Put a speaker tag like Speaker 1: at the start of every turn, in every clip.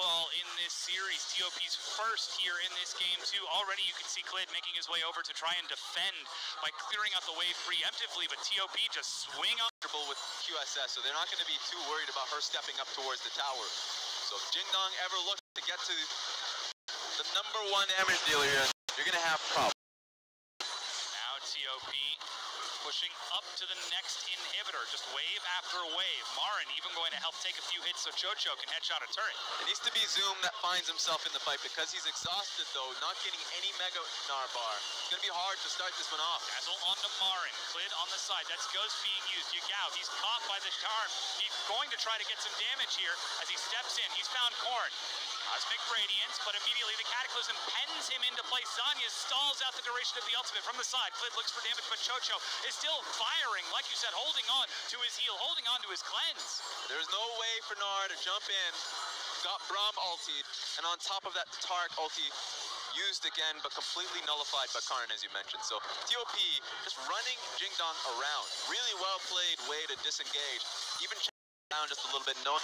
Speaker 1: fall in this series. TOP's first here in this game too. Already you can see Clid making his way over to try and defend by clearing out the wave preemptively, but TOP just swing on
Speaker 2: with QSS, so they're not going to be too worried about her stepping up towards the tower. So if Jingdong ever looks to get to the #1 damage dealer here, you're going to have problems.
Speaker 1: Now TOP pushing up to the next inhibitor, just wave after wave. Marin even going to help take a few hits so Chocho can headshot a turret.
Speaker 2: It needs to be Zoom that finds himself in the fight because he's exhausted though, not getting any Mega Gnar bar. It's going to be hard to start this one off.
Speaker 1: Dazzle onto Marin, Clid on the side, that's Ghost being used. Yagao, he's caught by the charm. He's going to try to get some damage here as he steps in. He's found Korn. Cosmic Radiance, but immediately the Cataclysm pens him into place. Zanya stalls out the duration of the ultimate from the side. Clid looks for damage, but Chocho is still firing, like you said, holding on to his heal, holding on to his cleanse.
Speaker 2: There's no way for Gnar to jump in. Got Braum ultied, and on top of that, Tark ulti used again, but completely nullified by Karn, as you mentioned. So TOP just running Jingdong around. Really well played way to disengage. Even down just a little bit, knowing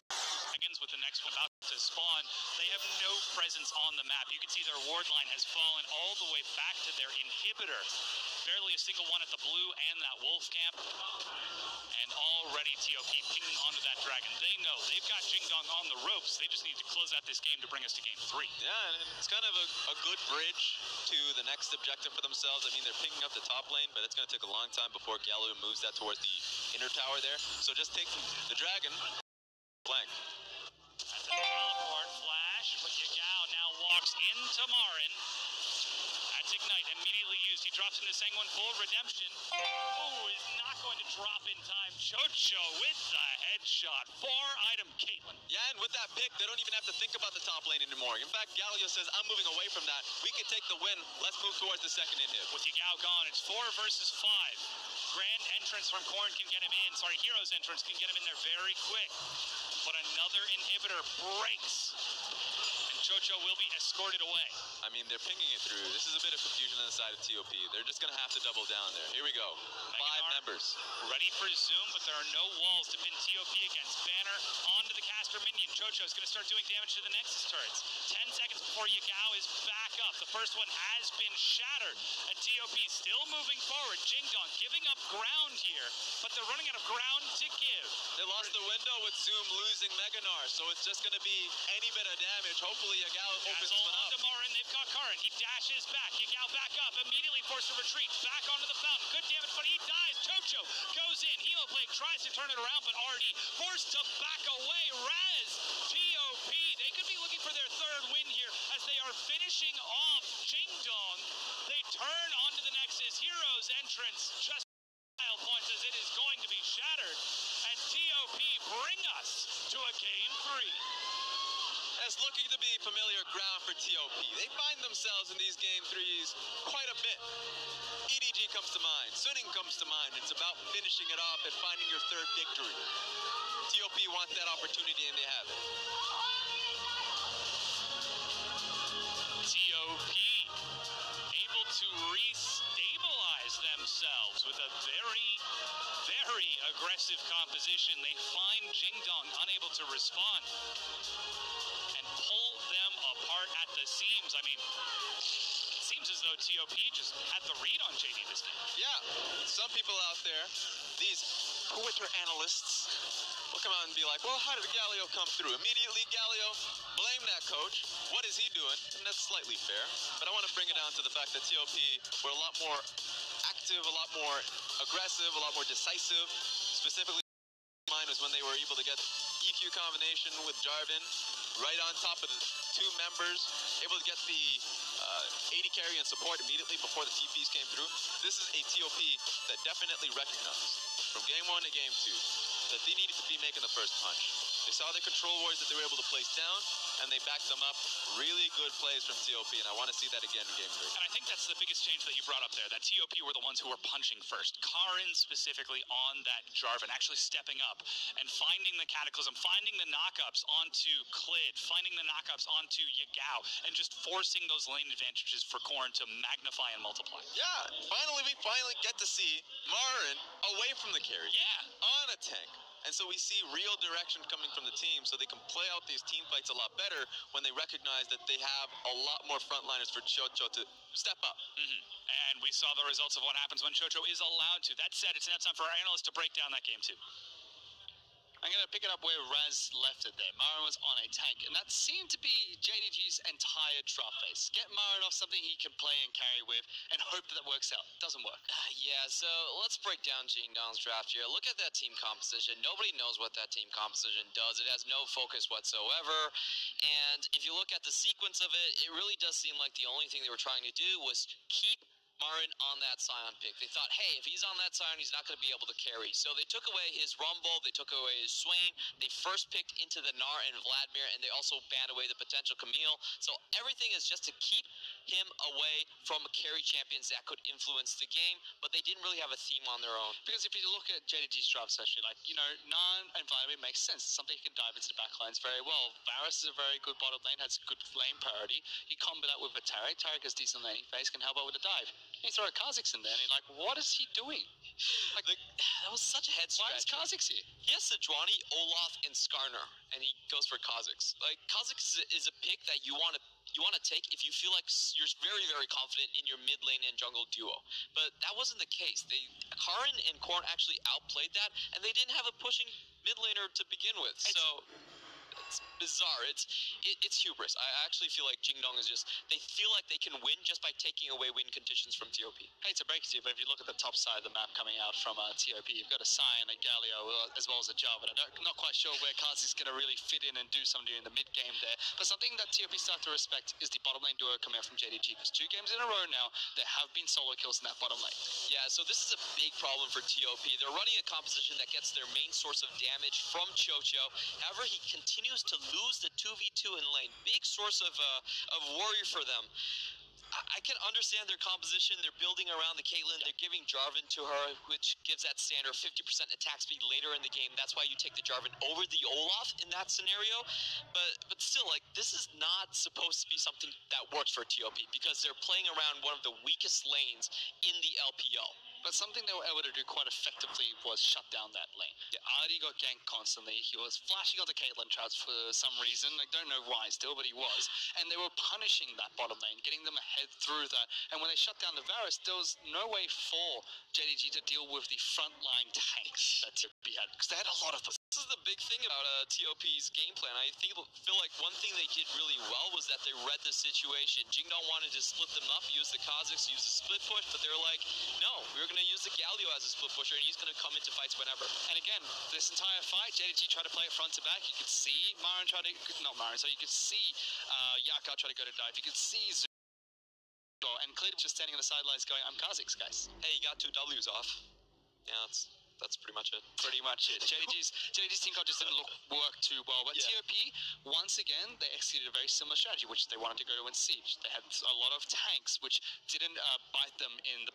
Speaker 1: seconds with the next one about to spawn. They have no presence on the map. You can see their ward line has fallen all the way back to their inhibitor. Barely a single one at the blue and that wolf camp. And already TOP pinging onto that dragon. They know they've got Jingdong on the ropes. They just need to close out this game to bring us to game 3.
Speaker 2: Yeah, and it's kind of a good bridge to the next objective for themselves. I mean, they're picking up the top lane, but it's going to take a long time before Galio moves that towards the inner tower there. So just take the dragon blank.
Speaker 1: That's a teleport flash, but Yagao now walks into Marin. That's Ignite, immediately used. He drops into Sanguine full redemption. Oh, is not going to drop in time. Chocho with the headshot. 4-item Caitlyn.
Speaker 2: Yeah, and with that pick, they don't even have to think about the top lane anymore. In fact, Galio says, I'm moving away from that. We can take the win. Let's move towards the second inhib.
Speaker 1: With Yagao gone, it's 4 versus 5. Grand entrance from Korn can get him in. Sorry, Hero's entrance can get him in there very quick. But another inhibitor breaks. And Chocho will be escorted away.
Speaker 2: I mean, they're pinging it through. This is a bit of confusion on the side of TOP. They're just going to have to double down there. Here we go. 5 members.
Speaker 1: Ready for Zoom, but there are no walls to pin TOP against. Banner onto the caster minion. Chocho is going to start doing damage to the Nexus turrets. 10 seconds before Yagao is back up. The first one has been shattered. And TOP still moving forward. Jingdong giving up ground here, but they're running out of ground to give.
Speaker 2: They lost the window with Zoom losing Mega Gnar, so it's just going to be any bit of damage. Hopefully Yagao opens one up.
Speaker 1: Onto Marin, they've got Karin. He dashes back. Yagao back up, immediately forced to retreat. Back onto the fountain. Good damage, but he dies. Chocho goes in. Hemoplague tries to turn it around, but already forced to back away. Raz, TOP, they could be looking for their 3rd win here as they are finishing off Jingdong. They turn onto the Nexus. Hero's entrance just points as it is going to be shattered. And TOP bring us to a game 3.
Speaker 2: It's looking to be familiar ground for TOP. They find themselves in these game 3s quite a bit. EDG comes to mind, Suning comes to mind. It's about finishing it off and finding your 3rd victory. TOP wants that opportunity and they have it.
Speaker 1: TOP able to restabilize themselves with a very, very aggressive composition. They find Jingdong unable to respond and pull them apart at the seams. I mean, it seems as though TOP just had the read on JD this game.
Speaker 2: Yeah, some people out there, these Twitter analysts, will come out and be like, well, how did Galio come through? Immediately, Galio, blame that coach. What is he doing? And that's slightly fair. But I want to bring it down to the fact that TOP were a lot more active, a lot more aggressive, a lot more decisive. Specifically, mine was when they were able to get EQ combination with Jarvan right on top of the 2 members, able to get the AD carry and support immediately before the TPs came through. This is a TOP that definitely recognized from game 1 to game 2 that they needed to be making the first punch. They saw the control wards that they were able to place down, and they backed them up. Really good plays from TOP, and I want to see that again in game 3.
Speaker 1: And I think that's the biggest change that you brought up there, that TOP were the ones who were punching first. Karin specifically on that Jarvan, actually stepping up and finding the Cataclysm, finding the knockups onto Clid, finding the knockups onto Yagao, and just forcing those lane advantages for Korn to magnify and multiply.
Speaker 2: Yeah, we finally get to see Marin away from the carry.
Speaker 1: Yeah.
Speaker 2: On a tank. And so we see real direction coming from the team, so they can play out these team fights a lot better when they recognize that they have a lot more frontliners for Chocho to step up.
Speaker 1: And we saw the results of what happens when Chocho is allowed to. That said, it's now time for our analysts to break down that game too.
Speaker 3: I'm going to pick it up where Raz left it there. Marin was on a tank, and that seemed to be JDG's entire draft phase. Get Marin off something he can play and carry with, and hope that works out. Doesn't work.
Speaker 4: Yeah, so let's break down Jingdong's draft here. Look at that team composition. Nobody knows what that team composition does. It has no focus whatsoever. And if you look at the sequence of it, it really does seem like the only thing they were trying to do was keep Marin on that Scion pick. They thought, hey, if he's on that Scion, he's not going to be able to carry. So they took away his Rumble, they took away his Swain, they first picked into the Gnar and Vladimir, and they also banned away the potential Camille. So everything is just to keep him away from carry champions that could influence the game, but they didn't really have a theme on their own.
Speaker 3: Because if you look at JDG's draft session, like, you know, Gnar and Vladimir makes sense. It's something he can dive into the backlines very well. Varus is a very good bottom lane, has good lane priority. You combo that with a Taric. Taric has decent laning phase, can help out with a dive. You throw a Kha'Zix in there, and you're like, what is he doing?
Speaker 4: Like, that was such a head scratcher.
Speaker 3: Why is Kha'Zix here?
Speaker 4: He has Sejuani, Olaf, and Skarner, and he goes for Kha'Zix. Like, Kha'Zix is a pick that you want to take if you feel like you're very, very confident in your mid lane and jungle duo. But that wasn't the case. Karin and Korn actually outplayed that, and they didn't have a pushing mid laner to begin with. So it's bizarre. It's hubris. I actually feel like Jingdong is just, they feel like they can win just by taking away win conditions from TOP.
Speaker 3: Hate to break it to you, but if you look at the top side of the map coming out from TOP, you've got a Scion, a Galio, as well as a Jarvan. I'm not quite sure where Kha'Zix is going to really fit in and do something in the mid game there. But something that TOP start to respect is the bottom lane duo coming out from JDG. Because 2 games in a row now, there have been solo kills in that bottom lane.
Speaker 4: Yeah, so this is a big problem for TOP. They're running a composition that gets their main source of damage from Chocho. However, he continues to lose the 2v2 in lane. Big source of worry for them. I can understand their composition. They're building around the Caitlyn. They're giving Jarvan to her, which gives that standard 50% attack speed later in the game. That's why you take the Jarvan over the Olaf in that scenario. But still, like, this is not supposed to be something that works for TOP because they're playing around one of the weakest lanes in the LPL.
Speaker 3: But something they were able to do quite effectively was shut down that lane. Yeah, Artie got ganked constantly. He was flashing onto Caitlyn traps for some reason. I don't know why still, but he was. And they were punishing that bottom lane, getting them ahead through that. And when they shut down the Varus, there was no way for JDG to deal with the frontline tanks that TOP had, because they had a lot of them.
Speaker 4: This is the big thing about TOP's game plan. I feel like one thing they did really well was that they read the situation. Jingdong wanted to split them up, use the Kha'Zix, use the split push, but they were like, no, we're going to use the Galio as a split pusher, and he's going to come into fights whenever.
Speaker 3: And again, this entire fight, JDG tried to play it front to back. You could see Marin try to, not Marin, so you could see Yaka try to go to dive. You could see Zuko, and clearly just standing on the sidelines going, I'm Kha'Zix, guys.
Speaker 4: Hey, you got 2 W's off. Yeah, that's pretty much it.
Speaker 3: Pretty much it. JDG's team card just didn't work too well. But
Speaker 4: yeah.
Speaker 3: TOP, once again, they executed a very similar strategy, which they wanted to go to in Siege. They had a lot of tanks, which didn't bite them in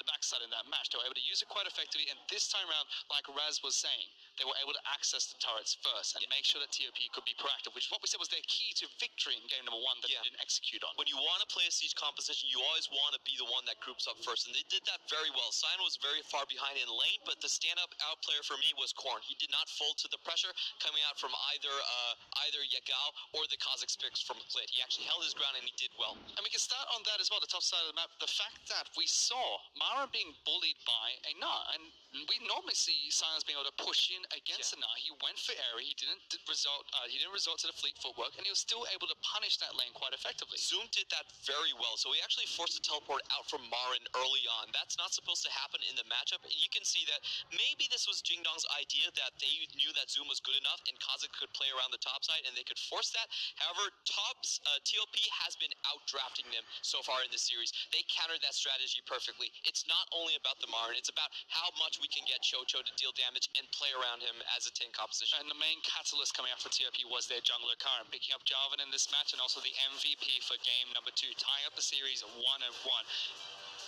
Speaker 3: the backside in that match. They were able to use it quite effectively, and this time around, like Raz was saying, they were able to access the turrets first and make sure that TOP could be proactive, which is what we said was their key to victory in game number 1 that they didn't execute on.
Speaker 4: When you want to play a Siege composition, you always want to be the one that groups up first, and they did that very well. Sion was very far behind in lane, but the stand-up out player for me was Korn. He did not fold to the pressure coming out from either Yagao or the Kha'Zix picks from Clit. He actually held his ground, and he did well.
Speaker 3: And we can start on that as well, the top side of the map. The fact that we saw Mara being bullied by a Gnar, and we normally see Sion's being able to push in against a Gnar. He went for Airy, he didn't resort to the fleet footwork, and he was still able to punish that lane quite effectively.
Speaker 4: Zoom did that very well, so he actually forced the teleport out from Marin early on. That's not supposed to happen in the matchup, and you can see that maybe this was Jingdong's idea, that they knew that Zoom was good enough and Kha'Zix could play around the top side and they could force that. However, TOP has been outdrafting them so far in the series. They countered that strategy perfectly. It's not only about the Marin, it's about how much we can get Chocho to deal damage and play around him as a tank composition.
Speaker 3: And the main catalyst coming out for TOP was their jungler Karin, picking up Jarvan in this match and also the MVP for game number 2, tying up the series 1-1.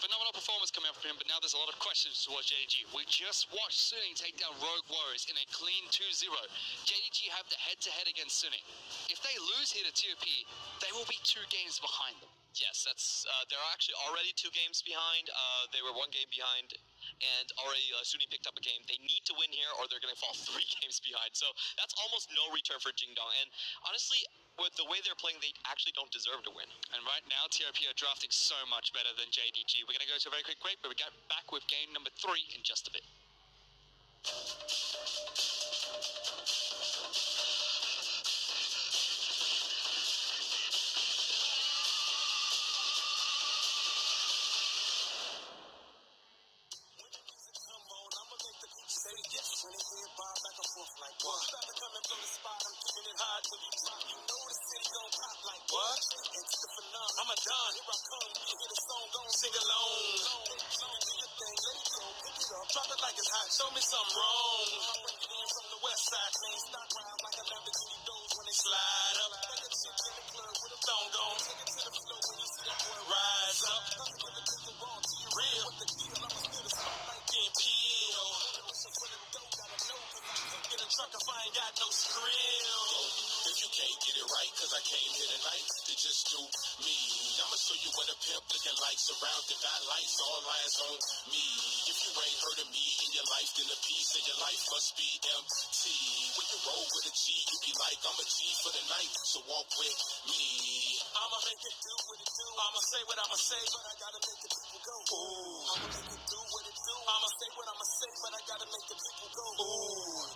Speaker 3: Phenomenal performance coming up from him, but now there's a lot of questions towards JDG. We just watched Suning take down Rogue Warriors in a clean 2-0. JDG have the head-to-head against Suning. If they lose here to TOP, they will be 2 games behind them.
Speaker 4: Yes, that's they're actually already 2 games behind. They were 1 game behind, and already Suni picked up a game. They need to win here, or they're going to fall 3 games behind. So that's almost no return for Jingdong. And honestly, with the way they're playing, they actually don't deserve to win.
Speaker 3: And right now, TOP are drafting so much better than JDG. We're going to go to a very quick break, but we get back with game number 3 in just a bit.
Speaker 5: I'm a Don, here I come, you hear the song, gon' sing along. Do your thing, let it go, pick it up, drop it like it's hot, show me something wrong. I bring it in from the west side, man, stock ride like a Lamborghini doors when they slide up. Like a chick in the club with a thong on, take it to the floor when you see that boy rise up. Nothing but the thing wrong to you, real. What the deal, I'ma steal the spot like being P.O. Wishing for the dough, gotta know, cause I can't get a truck if I ain't got no skrill. If you can't get it right, cause I came here tonight to just do me. I'ma show you what a pimp looking like, surrounded by lights, all eyes on me. If you ain't heard of me in your life, then a piece of your life must be empty. When you roll with a G, you be like, I'm a G for the night, so walk with me. I'ma make it do what it do, I'ma say what I'ma say, but I gotta make the people go. Ooh. I'ma make it do what it do, I'ma say what I'ma say, but I gotta make the people go. Ooh.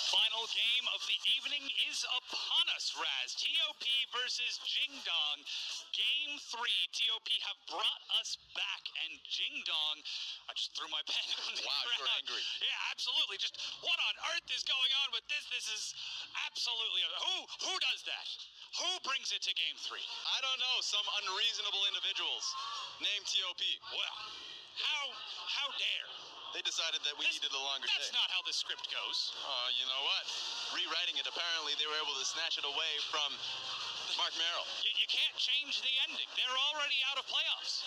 Speaker 1: Final game of the evening is upon us, Raz. TOP versus Jingdong. Game 3. TOP have brought us back, and Jingdong, I just threw my pen on the
Speaker 2: Wow,
Speaker 1: ground.
Speaker 2: you're angry.
Speaker 1: Yeah, absolutely. Just what on earth is going on with this? This is absolutely... Who does that? Who brings it to game 3?
Speaker 2: I don't know, some unreasonable individuals named TOP.
Speaker 1: Well, how dare?
Speaker 2: They decided that we needed a longer day.
Speaker 1: That's not how the script goes.
Speaker 2: You know what? Rewriting it, apparently they were able to snatch it away from Mark Merrill.
Speaker 1: You can't change the ending. They're already out of playoffs.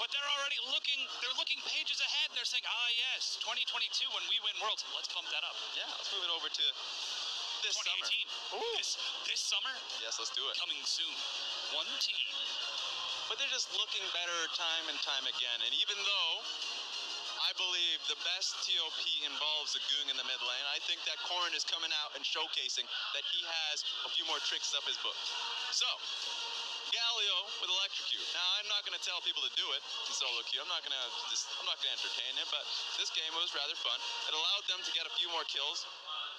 Speaker 1: But they're already looking pages ahead. They're saying, yes, 2022 when we win Worlds. Let's pump that up.
Speaker 2: Yeah, let's move it over to this
Speaker 1: 2018.
Speaker 2: summer.
Speaker 1: This summer?
Speaker 2: Yes, let's do it.
Speaker 1: Coming soon. One team.
Speaker 2: But they're just looking better time and time again. And even though I believe the best TOP involves a goong in the mid lane, I think that Corrin is coming out and showcasing that he has a few more tricks up his book. So, Galio with Electrocute. Now, I'm not going to tell people to do it in solo queue. I'm not going to entertain it, but this game was rather fun. It allowed them to get a few more kills.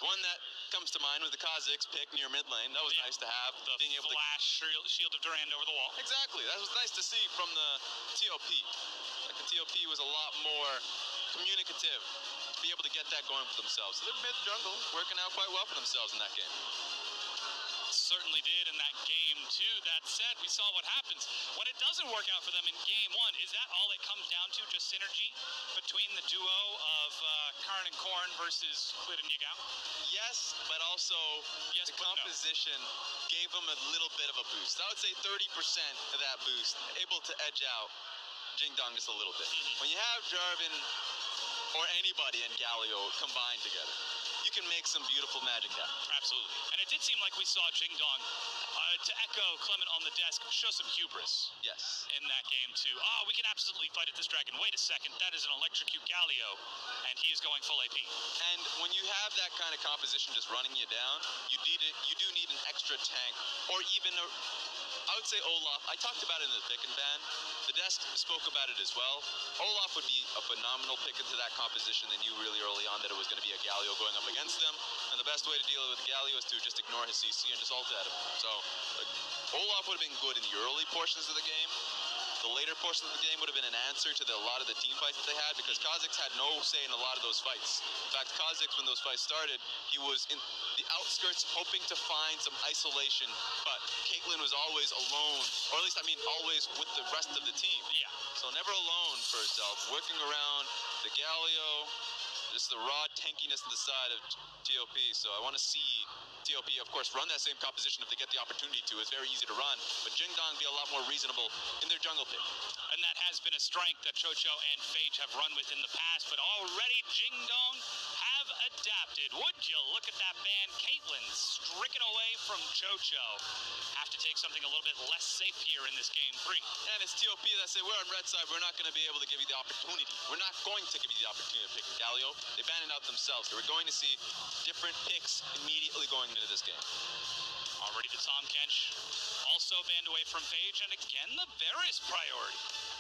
Speaker 2: One that comes to mind was the Kha'Zix pick near mid lane. That was nice to have.
Speaker 1: The
Speaker 2: being able
Speaker 1: flash shield of Durand over the wall.
Speaker 2: Exactly. That was nice to see from the TOP. Like the TOP was a lot more communicative to be able to get that going for themselves. So they're mid jungle working out quite well for themselves in that game.
Speaker 1: Certainly did in that game too. That said, we saw what happens when it doesn't work out for them in game 1. Is that all it comes down to? Just synergy between the duo of Karn and Corrin versus Clit and Yagao?
Speaker 2: Yes, but also
Speaker 1: Yes,
Speaker 2: the
Speaker 1: but no.
Speaker 2: composition gave them a little bit of a boost. I would say 30% of that boost, able to edge out Jingdong just a little bit. When you have Jarvan or anybody in Galio combined together, you can make some beautiful magic happen.
Speaker 1: Absolutely. And it did seem like we saw Jingdong, to echo Clement on the desk, show some hubris
Speaker 2: Yes.
Speaker 1: in that game too. Oh, we can absolutely fight at this dragon. Wait a second, that is an electrocute Galio, and he is going full AP.
Speaker 2: And when you have that kind of composition just running you down, you do need an extra tank, or even I would say Olaf. I talked about it in the pick and ban. The desk spoke about it as well. Olaf would be a phenomenal pick into that composition. They knew really early on that it was going to be a Galio going up against them, and the best way to deal with Galio is to just ignore his CC and just ult at him. So Olaf would have been good in the early portions of the game. The later portions of the game would have been an answer to a lot of the team fights that they had, because Kha'Zix had no say in a lot of those fights. In fact, Kha'Zix, when those fights started, he was in the outskirts hoping to find some isolation, but Caitlyn was always alone, or at least, always with the rest of the team.
Speaker 1: Yeah.
Speaker 2: So never alone for herself, working around the Galio, just the raw tankiness to the side of TOP. So I want to see TOP, of course, run that same composition if they get the opportunity to. It's very easy to run, but Jingdong be a lot more reasonable in their jungle pick.
Speaker 1: And that has been a strength that Chocho and Phage have run with in the past, but already Jingdong have adapted. Would you look at that ban? Caitlyn stricken away from Chocho. Have to take something a little bit less safe here in this game 3.
Speaker 2: And it's TOP that say, we're on red side, we're not going to be able to give you the opportunity. We're not going to give you the opportunity to pick Galio. They banned it out themselves. So we're going to see different picks immediately going into this game.
Speaker 1: Already the Tom Kench, also banned away from Phage, and again the Varus priority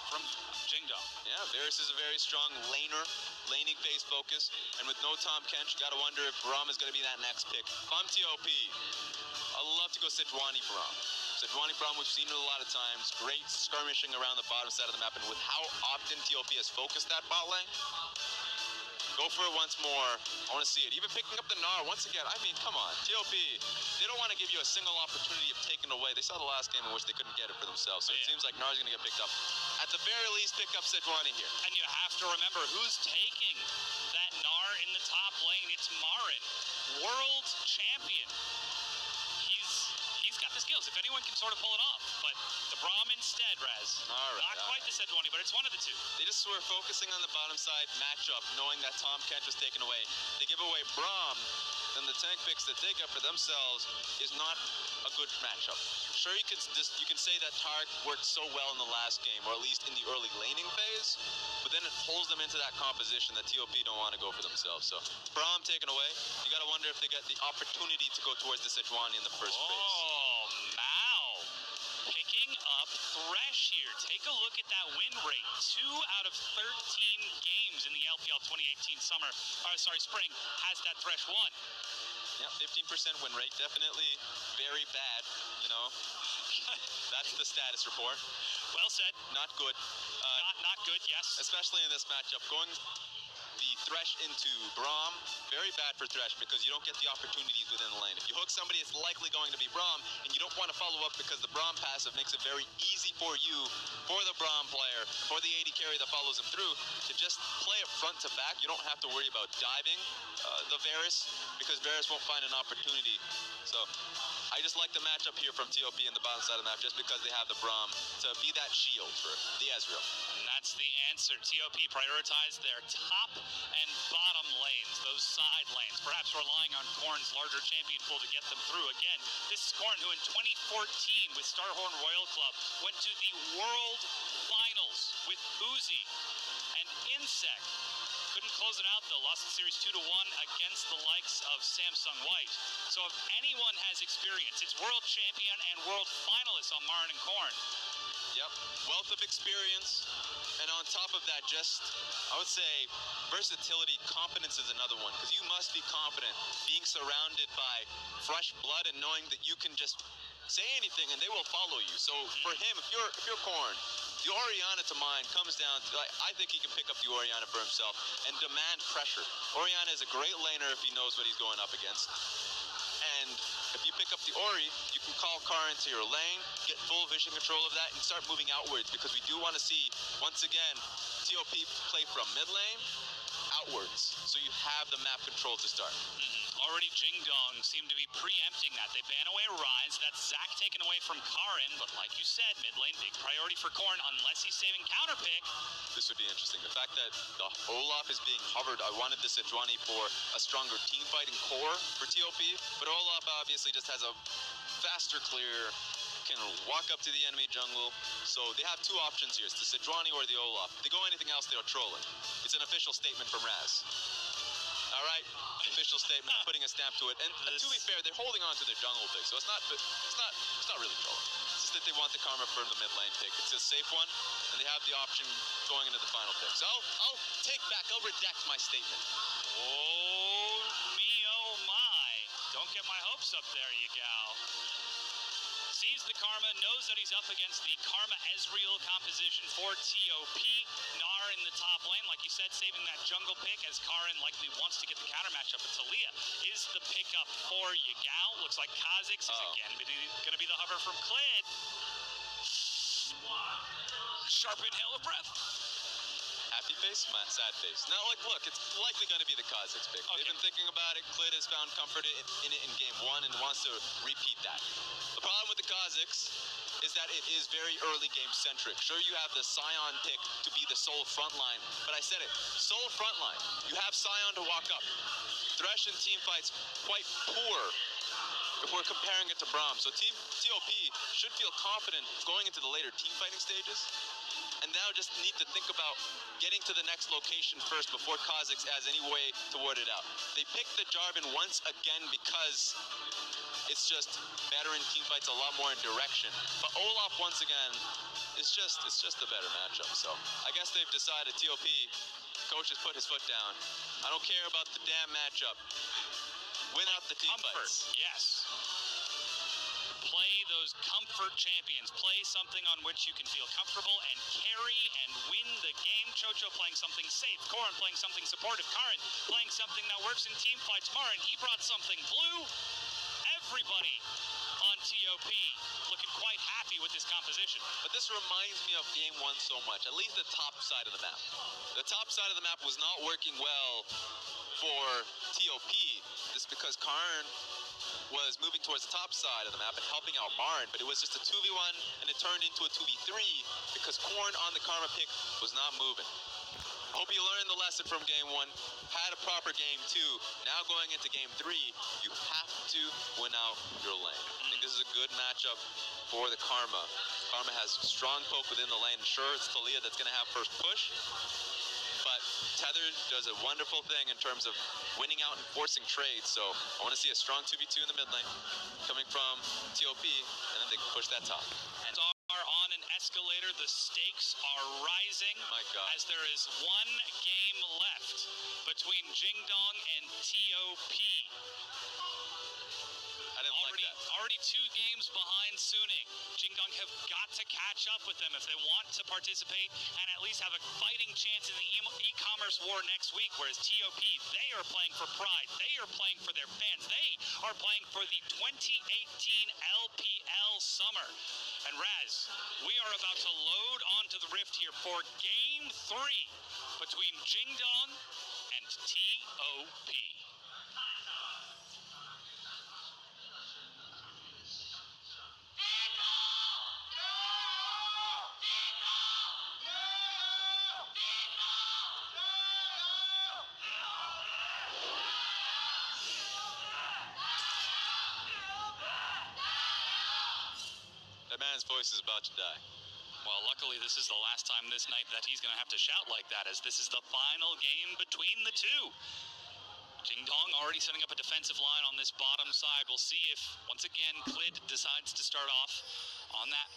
Speaker 1: from Jingdong.
Speaker 2: Yeah, Varus is a very strong laner, laning phase focus, and with no Tom Kench, you gotta wonder if Braum is gonna be that next pick. If I'm TOP, I'd love to go Sejuani Braum. Sejuani Braum, we've seen it a lot of times, great skirmishing around the bottom side of the map, and with how often TOP has focused that bot lane, go for it once more. I want to see it. Even picking up the Gnar once again. Come on. TOP, they don't want to give you a single opportunity of taking away. They saw the last game in which they couldn't get it for themselves. So it seems like Gnar's going to get picked up. At the very least, pick up Sejuani here.
Speaker 1: And you have to remember who's taking that Gnar in the top lane. It's Marin, world champion. He's got the skills. If anyone can sort of pull it off. But the Braum instead, Raz. Not quite the Sejuani, but it's one of the two.
Speaker 2: They just were focusing on the bottom side matchup, knowing that Tom Kench was taken away. They give away Braum, then the tank picks that they get for themselves is not a good matchup. Sure, you can say that Tark worked so well in the last game, or at least in the early laning phase, but then it pulls them into that composition that TOP don't want to go for themselves. So Braum taken away. You got to wonder if they get the opportunity to go towards the Sejuani in the first phase.
Speaker 1: Oh, Mao picking up Thresh here. Take a look at that win rate. 2 out of 13 games in the LPL 2018 spring has that Thresh won.
Speaker 2: Yeah, 15% win rate, definitely very bad, That's the status report.
Speaker 1: Well said.
Speaker 2: Not good.
Speaker 1: Not good, yes.
Speaker 2: Especially in this matchup. Going the Thresh into Braum, very bad for Thresh because you don't get the opportunities within the lane. If you hook somebody, it's likely going to be Braum, and you don't want to follow up because the Braum passive makes it very easy for you, for the Braum player, for the AD carry that follows him through, to just play it front to back. You don't have to worry about diving the Varus, because Varus won't find an opportunity. So I just like the matchup here from TOP in the bottom side of the map, just because they have the Braum to be that shield for the Ezreal.
Speaker 1: And that's the answer. TOP prioritized their top and bottom lanes, those side lanes, perhaps relying on Korn's larger champion pool to get them through. Again, this is Korn, who in 2014 with Starhorn Royal Club went to the World Finals with Uzi and Insect. Couldn't close it out though, lost the series 2-1 against the likes of Samsung White. So if anyone has experience, it's world champion and world finalists on Marin and Korn.
Speaker 2: Yep, wealth of experience, and on top of that, just, I would say, versatility. Competence is another one, because you must be confident being surrounded by fresh blood and knowing that you can just say anything and they will follow you. So for him, if you're Korn, the Orianna to mine comes down to, I think he can pick up the Orianna for himself and demand pressure. Orianna is a great laner if he knows what he's going up against. And if you pick up the Ori, you can call Carr into your lane, get full vision control of that, and start moving outwards, because we do want to see, once again, TOP play from mid lane outwards, so you have the map control to start.
Speaker 1: already Jingdong seem to be preempting that. They ban away Rise. That's Zach taken away from Karin, but like you said, mid lane, big priority for Korn, unless he's saving counter pick.
Speaker 2: This would be interesting. The fact that the Olaf is being hovered, I wanted the Sejuani for a stronger team fighting core for TOP, but Olaf obviously just has a faster clear, can walk up to the enemy jungle. So they have two options here. It's the Sejuani or the Olaf. If they go anything else, they're trolling. It's an official statement from Raz. All right, official statement, putting a stamp to it. And to be fair, they're holding on to their jungle pick, so it's not really trolling. It's just that they want the karma for the mid lane pick. It's a safe one, and they have the option going into the final pick. So I'll take back, I'll redact my statement.
Speaker 1: Oh, me, oh my. Don't get my hopes up there, you gal. Sees the Karma, knows that he's up against the Karma Ezreal composition for TOP. Gnar in the top lane, like you said, saving that jungle pick as Karin likely wants to get the counter matchup. But Talia is the pickup for Yagao. Looks like Kha'Zix is again going to be the hover from Klid. Sharp inhale of breath.
Speaker 2: Happy face, sad face. Now, look, it's likely going to be the Kha'Zix pick.
Speaker 1: Okay.
Speaker 2: They've been thinking about it. Klid has found comfort in it in game 1 and wants to repeat that. The problem with the Kha'Zix is that it is very early game centric. Sure, you have the Sion pick to be the sole frontline, but I said it, sole frontline. You have Sion to walk up. Thresh in team fights quite poor if we're comparing it to Braum. So Team TOP should feel confident going into the later team fighting stages. And now just need to think about getting to the next location first before Kha'Zix has any way to ward it out. They picked the Jarvan once again because it's just better in team fights, a lot more in direction. But Olaf once again is just the better matchup. So I guess they've decided, TOP, coach has put his foot down. I don't care about the damn matchup. Win out the team fights.
Speaker 1: Yes. Play those comfort champions. Play something on which you can feel comfortable and carry and win the game. Chocho playing something safe. Korn playing something supportive. Karin playing something that works in team fights. Marin, he brought something blue. Everybody on TOP looking quite happy with this composition.
Speaker 2: But this reminds me of game 1 so much, at least the top side of the map. The top side of the map was not working well for TOP, just because Karin was moving towards the top side of the map and helping out Marin, but it was just a 2v1 and it turned into a 2v3 because Korn on the Karma pick was not moving. I hope you learned the lesson from game 1, had a proper game 2. Now going into game 3, you have to win out your lane. I think this is a good matchup for the Karma. Karma has strong poke within the lane. Sure, it's Talia that's going to have first push, but Tether does a wonderful thing in terms of winning out and forcing trades. So I want to see a strong 2v2 in the mid lane coming from TOP, and then they can push that top.
Speaker 1: And are on an escalator. The stakes are rising.
Speaker 2: My God.
Speaker 1: As there is one game left between Jingdong and TOP.
Speaker 2: I didn't like that.
Speaker 1: Already 2 games behind Suning. Jingdong have got to catch up with them if they want to participate and at least have a fighting chance in the e-commerce war next week, whereas TOP, they are playing for pride. They are playing for their fans. They are playing for the 2018 LPL summer. And Raz, we are about to load onto the rift here for game 3 between Jingdong and TOP.
Speaker 2: That man's voice is about to die.
Speaker 1: Well, luckily this is the last time this night that he's going to have to shout like that, as this is the final game between the two. Jingdong already setting up a defensive line on this bottom side. We'll see if, once again, Klid decides to start off on that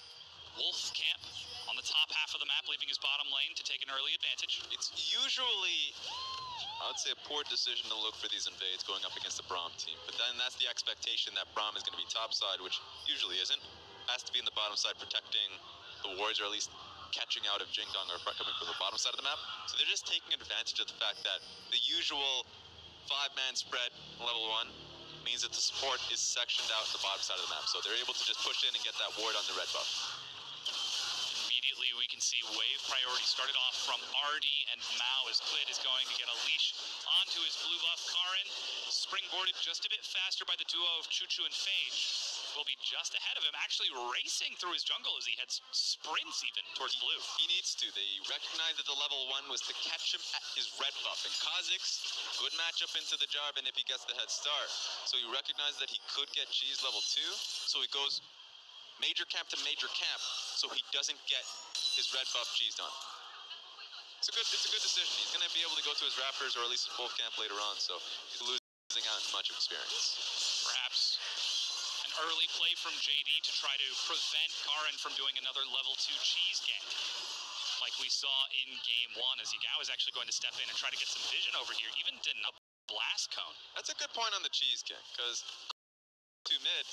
Speaker 1: wolf camp on the top half of the map, leaving his bottom lane to take an early advantage.
Speaker 2: It's usually, I would say, a poor decision to look for these invades going up against the Braum team. But then that's the expectation that Braum is going to be top side, which usually isn't. Has to be in the bottom side protecting the wards, or at least catching out of Jingdong, or coming from the bottom side of the map. So they're just taking advantage of the fact that the usual 5-man spread level 1 means that the support is sectioned out the bottom side of the map. So they're able to just push in and get that ward on the red buff.
Speaker 1: Immediately we can see wave priority started off from Artie and Mao, as Klid is going to get a leash onto his blue buff Karin. Springboarded just a bit faster by the duo of Chuchu and Phage. Will be just ahead of him, actually racing through his jungle as he heads sprints even towards blue.
Speaker 2: He needs to. They recognize that the level 1 was to catch him at his red buff. And Kha'Zix, good matchup into the Jarvan if he gets the head start. So he recognized that he could get cheese level 2. So he goes major camp to major camp so he doesn't get his red buff cheesed on. It's a good decision. He's going to be able to go to his Raptors or at least his Wolf camp later on. So he's losing out in much experience.
Speaker 1: Perhaps early play from JD to try to prevent Karin from doing another level 2 cheese gank, like we saw in game 1, as Yagao is actually going to step in and try to get some vision over here, even deny blast cone.
Speaker 2: That's a good point on the cheese gank, because to mid,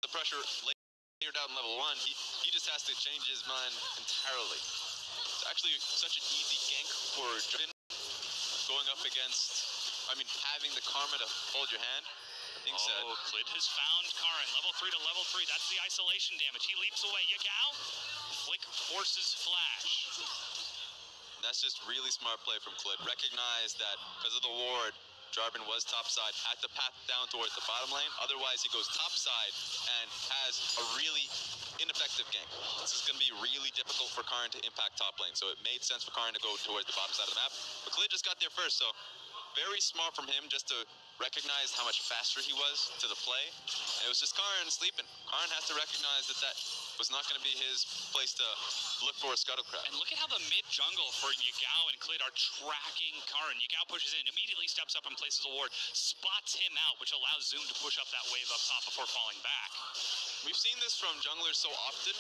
Speaker 2: the pressure layered out in level 1, he just has to change his mind entirely. It's actually such an easy gank for Jin, going up against, having the karma to hold your hand.
Speaker 1: Oh, Klid has found Karin, level 3 to level 3. That's the isolation damage. He leaps away. Yagao, Flick forces flash.
Speaker 2: And that's just really smart play from Klid. Recognize that because of the ward, Jarvan was topside at the path down towards the bottom lane. Otherwise, he goes topside and has a really ineffective gank. This is going to be really difficult for Karin to impact top lane. So it made sense for Karin to go towards the bottom side of the map. But Klid just got there first, so very smart from him just to recognize how much faster he was to the play. And it was just Karin sleeping. Karin has to recognize that was not going to be his place to look for a scuttlecraft.
Speaker 1: And look at how the mid jungle for Yagao and Klid are tracking Karin. Yagao pushes in, immediately steps up and places a ward, spots him out, which allows Zoom to push up that wave up top before falling back.
Speaker 2: We've seen this from junglers so often.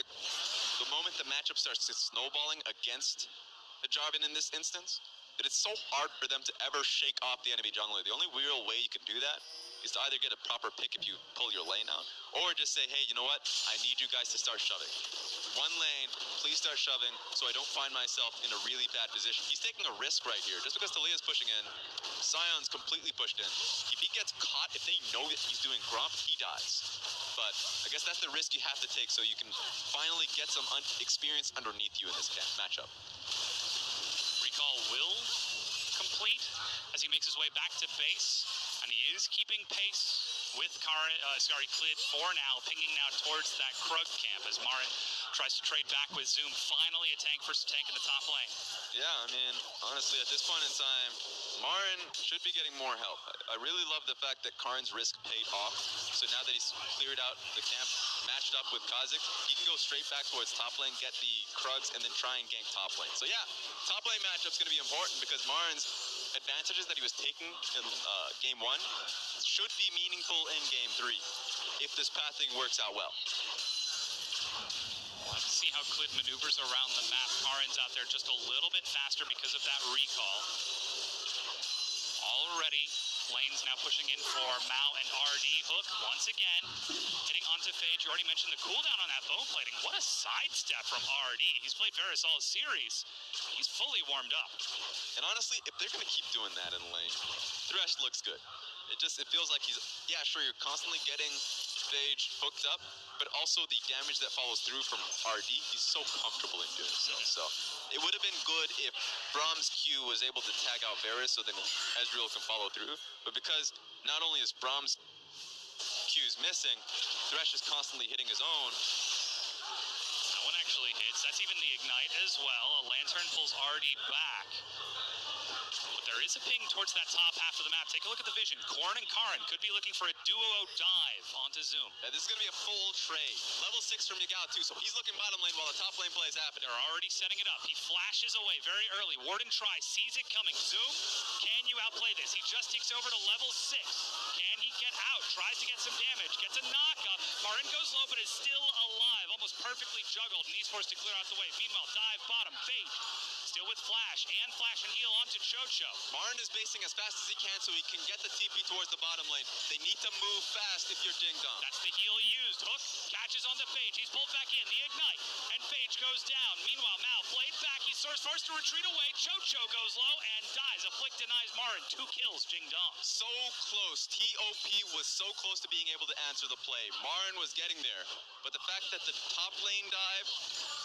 Speaker 2: The moment the matchup starts snowballing against the Jarvan in this instance, that it's so hard for them to ever shake off the enemy jungler. The only real way you can do that is to either get a proper pick if you pull your lane out, or just say, hey, you know what? I need you guys to start shoving. One lane, please start shoving so I don't find myself in a really bad position. He's taking a risk right here. Just because Talia's pushing in, Sion's completely pushed in. If he gets caught, if they know that he's doing Gromp, he dies. But I guess that's the risk you have to take so you can finally get some experience underneath you in this matchup.
Speaker 1: Recall will complete as he makes his way back to base, and he is keeping pace with Klid for now, pinging now towards that Krug camp as Marin tries to trade back with Zoom. Finally a tank versus tank in the top lane.
Speaker 2: Yeah, honestly, at this point in time, Marin should be getting more help. I really love the fact that Karin's risk paid off. So now that he's cleared out the camp, matched up with Kha'Zix, he can go straight back towards top lane, get the Krugs, and then try and gank top lane. So yeah, top lane matchup's going to be important because Marin's advantages that he was taking in game 1 should be meaningful in game 3 if this pathing works out well.
Speaker 1: We'll have to see how Klid maneuvers around the map. Karin's out there just a little bit faster because of that recall. Already, lane's now pushing in for Mao and RD. Hook, once again, hitting onto Phage. You already mentioned the cooldown on that bone plating. What a sidestep from RD. He's played Varus all series. He's fully warmed up.
Speaker 2: And honestly, if they're going to keep doing that in lane, Thresh looks good. It feels like he's, yeah, sure, you're constantly getting Phage hooked up, but also the damage that follows through from RD, he's so comfortable in doing so. So it would have been good if Braum's Q was able to tag out Varus so then Ezreal can follow through. But because not only is Braum's Q's missing, Thresh is constantly hitting his own.
Speaker 1: That one actually hits. That's even the Ignite as well. A Lantern pulls RD back. There is a ping towards that top half of the map. Take a look at the vision. Korn and Karin could be looking for a duo dive onto Zoom.
Speaker 2: Yeah, this is going to be a full trade. Level 6 from Yagao too, so he's looking bottom lane while the top lane play is happening.
Speaker 1: They're already setting it up. He flashes away very early. Warden tries, sees it coming. Zoom, can you outplay this? He just takes over to level 6. Can he get out? Tries to get some damage. Gets a knock-up. Karin goes low, but is still alive. Almost perfectly juggled, and he's forced to clear out the way. Meanwhile, dive bottom. Phage still with flash and heal onto Chocho.
Speaker 2: Marin is basing as fast as he can so he can get the TP towards the bottom lane. They need to move fast if you're Ding Dong.
Speaker 1: That's the heal he used. Hook catches onto Phage. He's pulled back in. The Ignite. And Phage goes down. Meanwhile, Mao played back. He's forced to retreat away. Chocho goes low and dies. A flick denies Marin. 2 kills, Jing Dong.
Speaker 2: So close. TOP was so close to being able to answer the play. Marin was getting there. But the fact that the top lane dive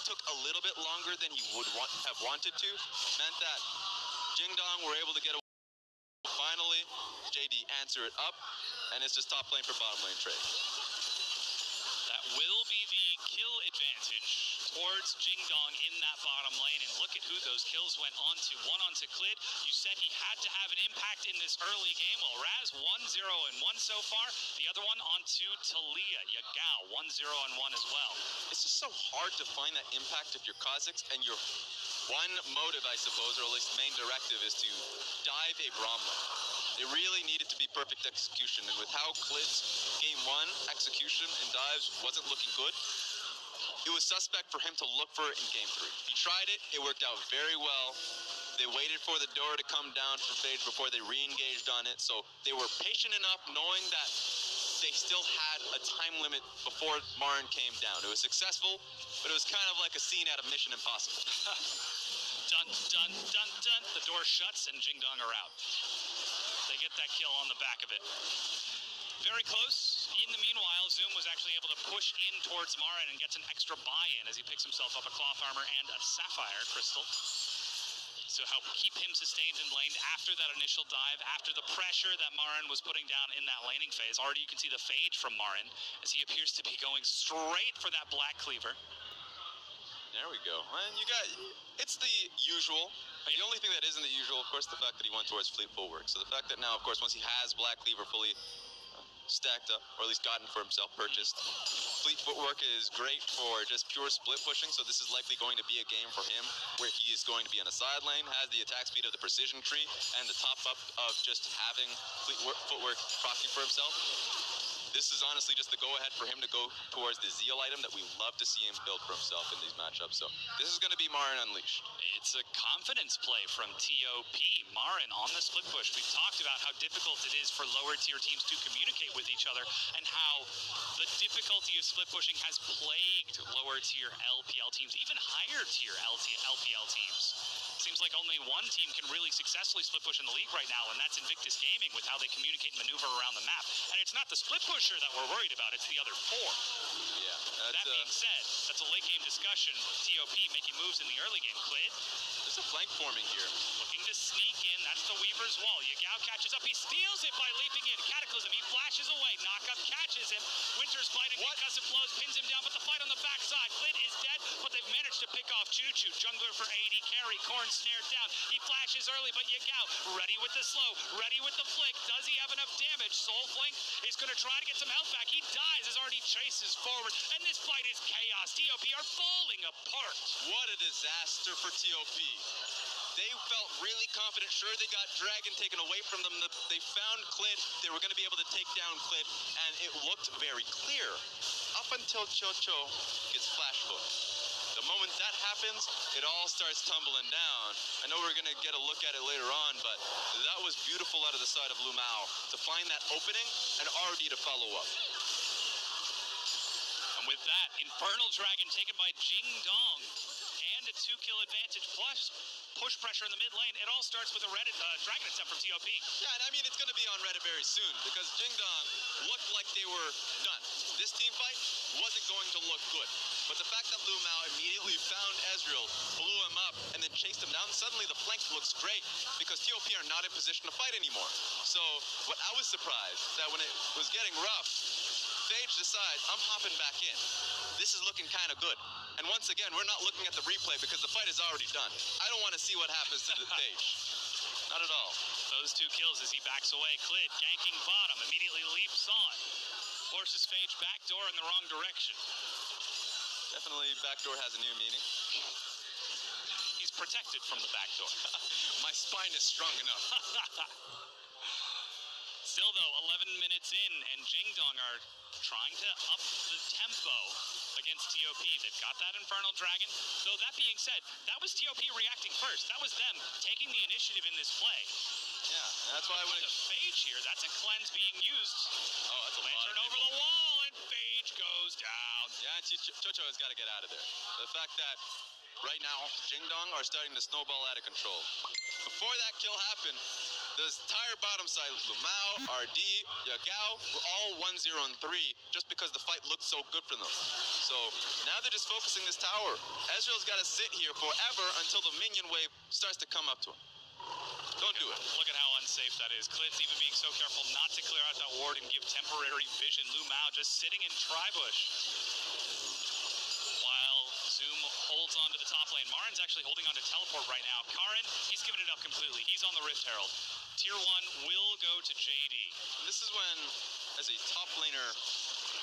Speaker 2: took a little bit longer than he would have wanted to meant that Jing Dong were able to get away. finally, JD answer it up, and it's just top lane for bottom lane trade.
Speaker 1: That will be the kill advantage towards Jingdong in that bottom lane. And look at who those kills went on to. One onto Klid. You said he had to have an impact in this early game. Well, Raz 1-0 and 1 so far. The other one onto Talia. Yagao 1-0 and 1 as well.
Speaker 2: It's just so hard to find that impact if you're Kazakhs, and your one motive, I suppose, or at least main directive, is to dive a Braum lane. It really needed to be perfect execution, and with how Klid's game 1 execution and dives wasn't looking good, it was suspect for him to look for it in game 3. He tried it, it worked out very well. They waited for the door to come down for Phage before they re-engaged on it, so they were patient enough knowing that they still had a time limit before Marin came down. It was successful, but it was kind of like a scene out of Mission Impossible.
Speaker 1: Dun, dun, dun, dun. The door shuts and Jingdong are out. They get that kill on the back of it. Very close. In the meanwhile, Zoom was actually able to push in towards Marin and gets an extra buy-in as he picks himself up a cloth armor and a sapphire crystal. So help keep him sustained in lane after that initial dive, after the pressure that Marin was putting down in that laning phase. Already you can see the fade from Marin as he appears to be going straight for that black cleaver.
Speaker 2: There we go. And you got, it's the usual. The only thing that isn't the usual, of course, the fact that he went towards fleet footwork. So the fact that now, of course, once he has Black Cleaver fully stacked up, or at least gotten for himself, purchased, fleet footwork is great for just pure split pushing. So this is likely going to be a game for him where he is going to be on a side lane, has the attack speed of the precision tree, and the top up of just having fleet footwork proccing for himself. This is honestly just the go-ahead for him to go towards the Zeal item that we love to see him build for himself in these matchups. So this is going to be Marin Unleashed.
Speaker 1: It's a confidence play from TOP. Marin on the split push. We've talked about how difficult it is for lower tier teams to communicate with each other and how the difficulty of split pushing has plagued lower tier LPL teams, even higher tier LPL teams. Seems like only one team can really successfully split push in the league right now, and that's Invictus Gaming with how they communicate and maneuver around the map. And it's not the split pusher that we're worried about, it's the other 4.
Speaker 2: Yeah.
Speaker 1: That being said, that's a late game discussion. TOP making moves in the early game. Klid,
Speaker 2: there's a flank forming here.
Speaker 1: looking to sneak in. That's the Weaver's Wall. Yagao catches up. He steals it by leaping in. Cataclysm, he flashes away. Knockup catches him. Winter's fighting. Concussive blows, pins him down, but the fight on the backside. Klid is dead, but they've managed to pick off Choo Choo. Jungler for AD carry. Korn snared down. He flashes early, but Yagao ready with the slow, ready with the flick. Does he have enough damage? Soul Flank is going to try to get some health back. He dies as already chases forward, and this fight is chaos. TOP are falling apart.
Speaker 2: What a disaster for TOP. They felt really confident, sure they got Dragon taken away from them. They found Klid, they were going to be able to take down Klid, and it looked very clear. Up until Chocho gets flash hooked. The moment that happens, it all starts tumbling down. I know we're going to get a look at it later on, but that was beautiful out of the side of Lumao to find that opening and already to follow up.
Speaker 1: And with that, Infernal Dragon taken by Jingdong and a 2-kill advantage plus push pressure in the mid lane. It all starts with a Dragon attempt from TOP.
Speaker 2: Yeah, and I mean, it's going to be on Reddit very soon because Jingdong looked like they were done. This team fight wasn't going to look good. But the fact that Lumao immediately found Ezreal, blew him up, and then chased him down, suddenly the flank looks great because TOP are not in position to fight anymore. So what I was surprised that when it was getting rough, Phage decides, I'm hopping back in. This is looking kind of good. And once again, we're not looking at the replay because the fight is already done. I don't want to see what happens to the Phage. Not at all.
Speaker 1: Those 2 kills as he backs away. Klid ganking bottom, immediately leaps on. Forces Phage backdoor in the wrong direction.
Speaker 2: Definitely backdoor has a new meaning.
Speaker 1: He's protected from the backdoor.
Speaker 2: My spine is strong enough.
Speaker 1: Still though, 11 minutes in, and Jingdong are trying to up the tempo against TOP. They've got that Infernal Dragon. Though that being said, that was TOP reacting first. That was them taking the initiative in this play.
Speaker 2: Yeah, that's why when
Speaker 1: the Phage here, that's a cleanse being used.
Speaker 2: Oh, that's a
Speaker 1: Lantern over the wall, and Phage goes down.
Speaker 2: Yeah, and Chocho has got to get out of there. The fact that right now, Jingdong are starting to snowball out of control. Before that kill happened, the entire bottom side, Lumao, RD, Yagao, were all 1-0 and 3 just because the fight looked so good for them. So now they're just focusing this tower. Ezreal's got to sit here forever until the minion wave starts to come up to him. Don't do it.
Speaker 1: Look at how unsafe safe that is. Clid's even being so careful not to clear out that ward and give temporary vision. Lu Mao just sitting in Tribush. While Zoom holds on to the top lane. Marin's actually holding on to teleport right now. Karin, he's giving it up completely. He's on the Rift Herald. Tier 1 will go to JD.
Speaker 2: And this is when, as a top laner,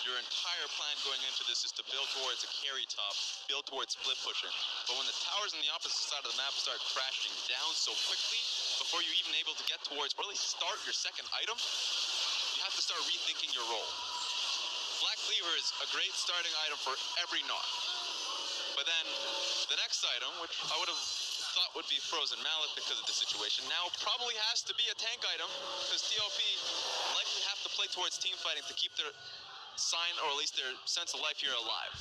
Speaker 2: your entire plan going into this is to build towards a carry top, build towards split pushing. But when the towers on the opposite side of the map start crashing down so quickly, before you're even able to get towards, or at least start your second item, you have to start rethinking your role. Black Cleaver is a great starting item for every knock. But then, the next item, which I would have thought would be Frozen Mallet because of the situation, now probably has to be a tank item, because TOP likely have to play towards team fighting to keep their sign, or at least their sense of life here, alive.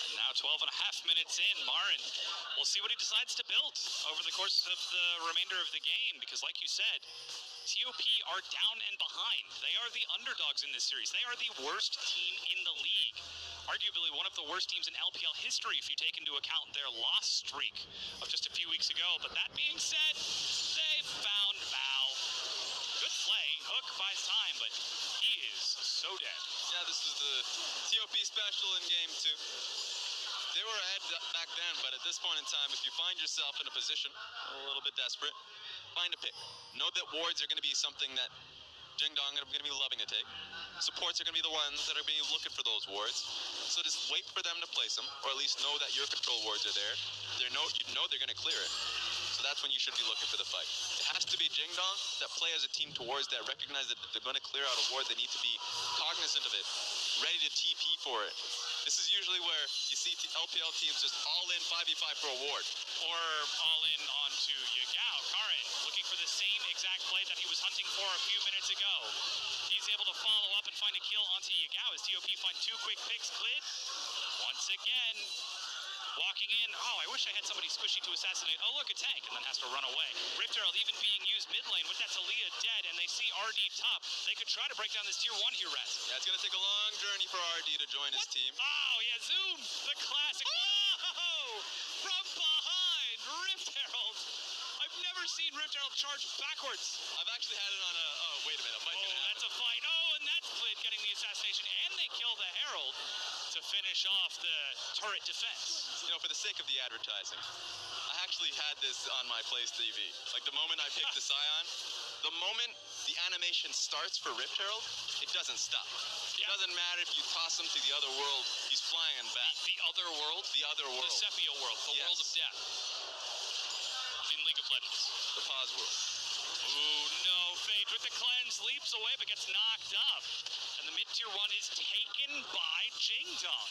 Speaker 1: And now 12 and a half minutes in, Marin, we'll see what he decides to build over the course of the remainder of the game, because like you said, TOP are down and behind. They are the underdogs in this series. They are the worst team in the league. Arguably one of the worst teams in LPL history if you take into account their loss streak of just a few weeks ago. But that being said, they found Mao. Good play. Hook buys time, but he is so dead.
Speaker 2: Yeah, this is the TOP special in game 2. They were ahead back then, but at this point in time, if you find yourself in a position a little bit desperate, find a pick. Know that wards are going to be something that Jingdong are going to be loving to take. Supports are going to be the ones that are going to be looking for those wards. So just wait for them to place them, or at least know that your control wards are there. You know they're going to clear it. So that's when you should be looking for the fight. It has to be Jingdong that play as a team towards that, recognize that they're going to clear out a ward. They need to be cognizant of it, ready to TP for it. This is usually where you see LPL teams just all in 5v5 for a ward.
Speaker 1: Or all in onto Yagao. Karin looking for the same exact play that he was hunting for a few minutes ago. He's able to follow up and find a kill onto Yagao as TOP find 2 quick picks. Clid, once again, walking in. Oh, I wish I had somebody squishy to assassinate. Oh, look, a tank, and then has to run away. Rift Herald even being used mid lane with that Talia dead, and they see RD top. They could try to break down this tier 1 here, Rez.
Speaker 2: Yeah, it's going to take a long journey for RD to join his team.
Speaker 1: Oh, yeah, Zoom, the classic. Whoa! From behind, Rift Herald. I've never seen Rift Herald charge backwards.
Speaker 2: I've actually had it on a... Oh, wait a minute.
Speaker 1: That's a fight. Oh, and that's Clid getting the assassination, and they kill the Herald to finish off the turret defense.
Speaker 2: You know, for the sake of the advertising, I actually had this on my Plays TV. Like, the moment I picked the Scion, the moment the animation starts for Rift Herald, it doesn't stop. It doesn't matter if you toss him to the other world, he's flying back.
Speaker 1: The other world?
Speaker 2: The other world.
Speaker 1: The Sepia world. The world of death. In League of Legends.
Speaker 2: The pause world.
Speaker 1: Ooh, no. Phage with the cleanse leaps away but gets knocked up. And the mid-tier 1 is taken by Jingdong.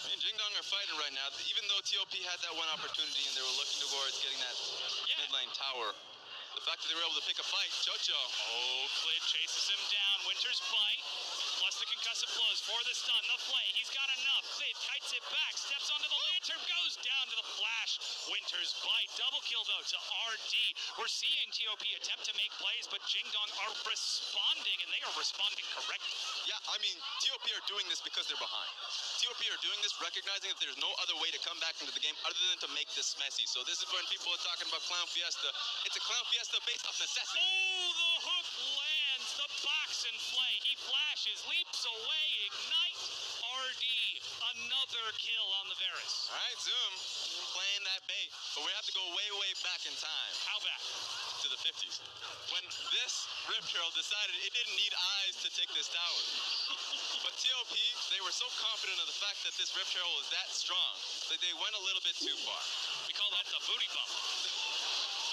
Speaker 2: I mean, Jingdong are fighting right now. Even though TOP had that one opportunity and they were looking towards getting that mid lane tower, the fact that they were able to pick a fight, Chocho.
Speaker 1: Oh, Clid chases him down. Winter's bite, plus the concussive blows for the stun. The flay, he's got enough. Clid kites it back, steps onto the lantern, goes down to the flash. Winter's bite, double kill though to RD. We're seeing TOP attempt to make plays, but Jingdong are responding, and they are responding correctly.
Speaker 2: Yeah, I mean, TOP are doing this because they're behind. TOP are doing this recognizing that there's no other way to come back into the game other than to make this messy. So this is when people are talking about Clown Fiesta. It's a Clown Fiesta based off necessity.
Speaker 1: Oh, the hook lands, the box and flay. He flashes, leaps away, ignite. RD, another kill on the Varus.
Speaker 2: All right, Zoom, playing that bait. But we have to go way, way back in time.
Speaker 1: How back?
Speaker 2: To the 50s. When this Rift Herald decided it didn't need eyes to take this tower. But TOP, they were so confident of the fact that this Rift Herald was that strong that they went a little bit too far.
Speaker 1: We call that the booty bump.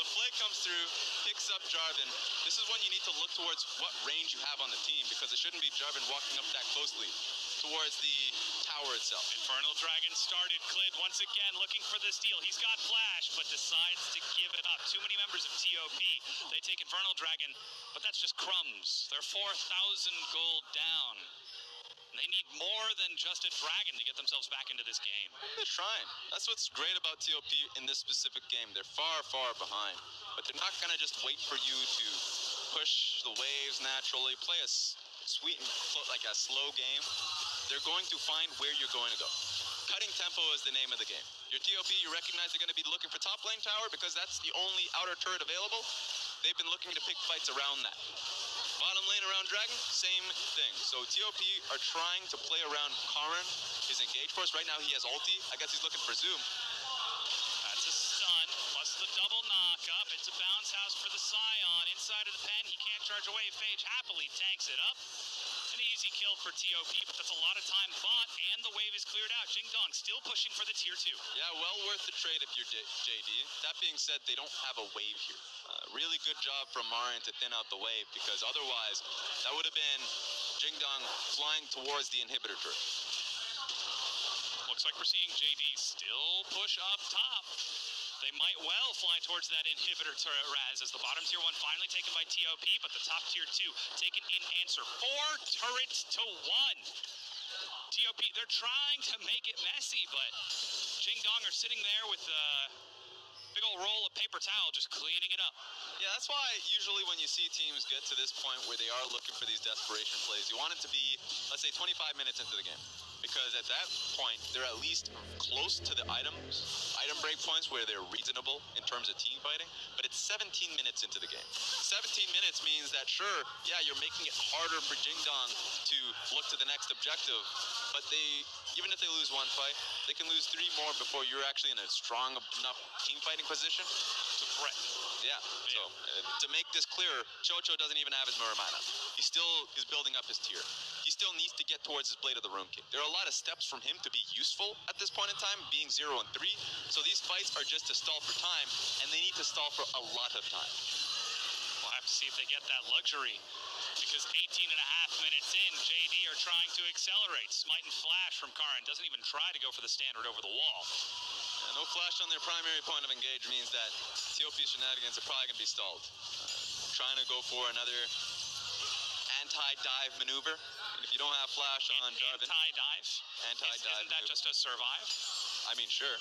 Speaker 2: The flay comes through, picks up Jarvan. This is when you need to look towards what range you have on the team, because it shouldn't be Jarvan walking up that closely towards the tower itself.
Speaker 1: Infernal Dragon started. Clid once again looking for the steal. He's got flash, but decides to give it up. Too many members of TOP. They take Infernal Dragon, but that's just crumbs. They're 4,000 gold down. They need more than just a dragon to get themselves back into this game.
Speaker 2: They're trying. That's what's great about TOP in this specific game. They're far, far behind. But they're not going to just wait for you to push the waves naturally, play a sweet and like a slow game. They're going to find where you're going to go. Cutting tempo is the name of the game. Your TOP, you recognize they're going to be looking for top lane tower because that's the only outer turret available. They've been looking to pick fights around that. Bottom lane around Dragon, same thing. So TOP are trying to play around Karin, his engage force. Right now he has ulti. I guess he's looking for Zoom.
Speaker 1: That's a stun, plus the double knock-up. It's a bounce house for the Scion. Inside of the pen, he can't charge away. Phage happily tanks it up. An easy kill for TOP, but that's a lot of time bought, and the wave is cleared out. Jingdong still pushing for the tier 2.
Speaker 2: Yeah, well worth the trade if you're JD. That being said, they don't have a wave here. Really good job from Marin to thin out the wave, because otherwise, that would have been Jingdong flying towards the inhibitor turret.
Speaker 1: Looks like we're seeing JD still push up top. They might well fly towards that inhibitor turret, Raz, as the bottom tier 1 finally taken by TOP, but the top tier 2 taken in answer. 4 turrets to 1. TOP, they're trying to make it messy, but Jingdong are sitting there with a big old roll of paper towel just cleaning it up.
Speaker 2: Yeah, that's why usually when you see teams get to this point where they are looking for these desperation plays, you want it to be, let's say, 25 minutes into the game. Because at that point, they're at least close to the item break points where they're reasonable in terms of team fighting, but it's 17 minutes into the game. 17 minutes means that, sure, yeah, you're making it harder for Jingdong to look to the next objective, but even if they lose one fight, they can lose 3 more before you're actually in a strong enough team fighting position to threat. Yeah, so to make this clearer, Chocho doesn't even have his Muramana. He still is building up his tier. He still needs to get towards his Blade of the Rune King. There are a lot of steps from him to be useful at this point in time, being 0 and 3. So these fights are just to stall for time, and they need to stall for a lot of time.
Speaker 1: We'll have to see if they get that luxury, because 18 and a half minutes in, JD are trying to accelerate. Smite and Flash from Karin doesn't even try to go for the standard over the wall.
Speaker 2: Yeah, no flash on their primary point of engage means that TOP shenanigans are probably going to be stalled. Trying to go for another anti-dive maneuver. And if you don't have flash on Jarvan...
Speaker 1: Anti-dive?
Speaker 2: Anti-dive
Speaker 1: Isn't that just a survive?
Speaker 2: I mean, sure.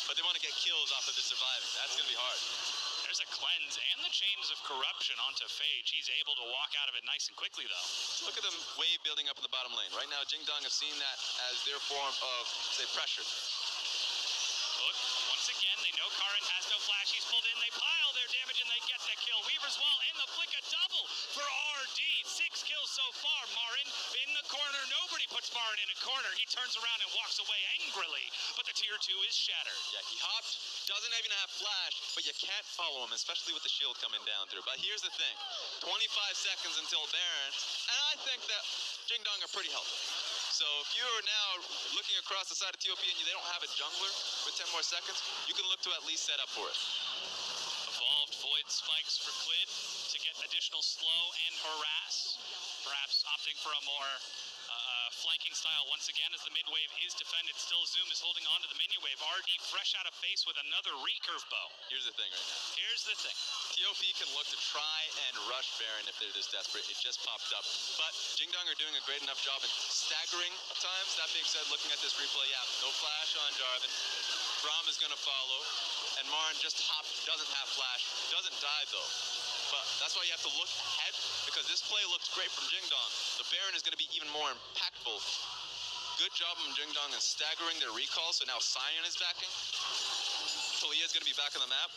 Speaker 2: But they want to get kills off of the surviving. That's going to be hard.
Speaker 1: There's a cleanse and the chains of corruption onto Phage. He's able to walk out of it nice and quickly, though.
Speaker 2: Look at the wave building up in the bottom lane. Right now, Jingdong have seen that as their form of, say, pressure.
Speaker 1: Look, once again, they know Karin has no flash. He's pulled in. They pile their damage, and they get the kill. Weaver's Wall in the flick, a double for RD. 6 kills so far. Marin in the corner. Nobody puts Marin in a corner. He turns around and walks away angrily, but the tier 2 is shattered.
Speaker 2: Yeah, he hopped, doesn't even have flash, but you can't follow him, especially with the shield coming down through. But here's the thing, 25 seconds until Baron, and I think that Jingdong are pretty healthy. So if you're now looking across the side of TOP and they don't have a jungler with 10 more seconds, you can look to at least set up for it.
Speaker 1: Evolved Void spikes for Clid to get additional slow and harass. Perhaps opting for a more flanking style once again as the mid wave is defended. Still Zoom is holding on to the minion wave. RD fresh out of face with another recurve bow.
Speaker 2: Here's the thing right now.
Speaker 1: Here's the thing.
Speaker 2: TOP can look to try and rush Baron if they're this desperate. It just popped up. But Jingdong are doing a great enough job in staggering times. That being said, looking at this replay, yeah, no flash on Jarvan. Braum is going to follow. And Marin just hopped, doesn't have flash. Doesn't die though. But that's why you have to look ahead, because this play looks great from Jingdong. The Baron is going to be even more impactful. Good job from Jingdong in staggering their recall, so now Sion is backing. Talia is going to be back on the map.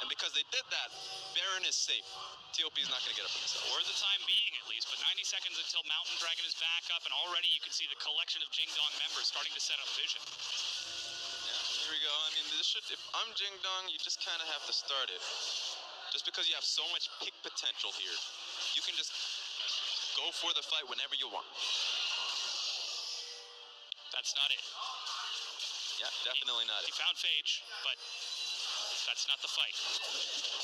Speaker 2: And because they did that, Baron is safe. TOP is not going to get up from this.
Speaker 1: For the time being, at least. But 90 seconds until Mountain Dragon is back up, and already you can see the collection of Jingdong members starting to set up vision.
Speaker 2: Yeah, here we go. I mean, this should... If I'm Jingdong, you just kind of have to start it. Just because you have so much pick potential here, you can just go for the fight whenever you want.
Speaker 1: That's not it.
Speaker 2: Yeah, definitely not it.
Speaker 1: He found Phage, but that's not the fight.